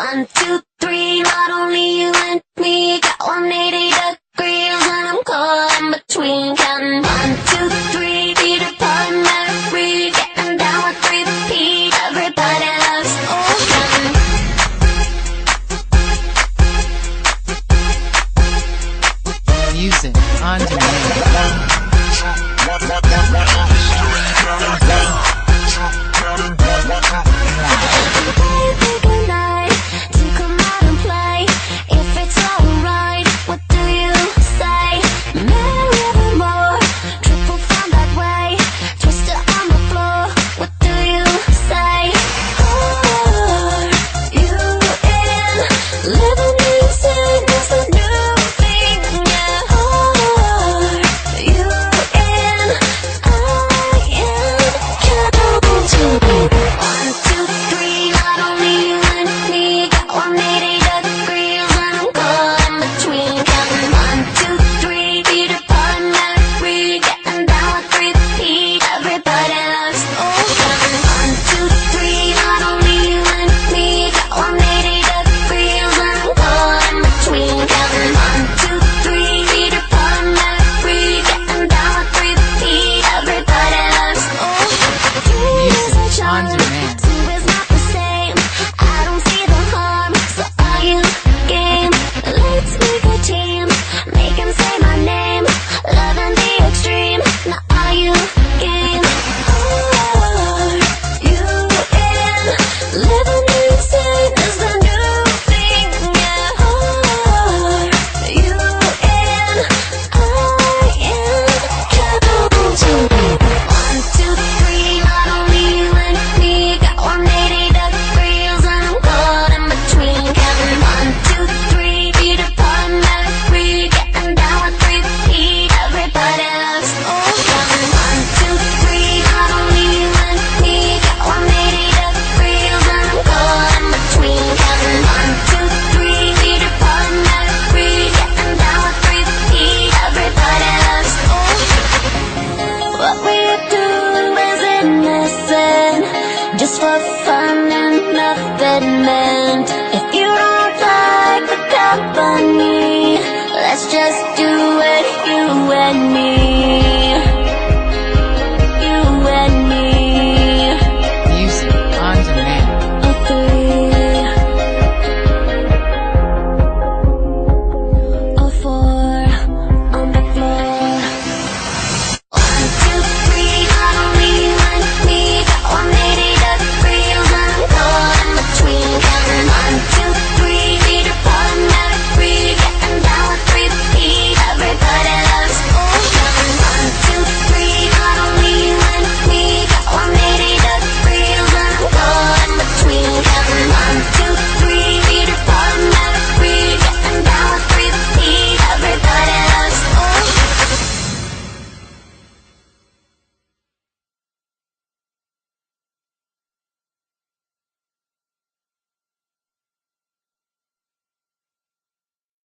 1, 2, 3, not only you and me, got 180 degrees and I'm caught in between. Counting 1, 2, 3, Peter Pan, Mary, getting down with 3 Pete. Everybody loves ocean. Music on demand. Just for fun and nothing meant. If you don't like the company, let's just do it, you and me.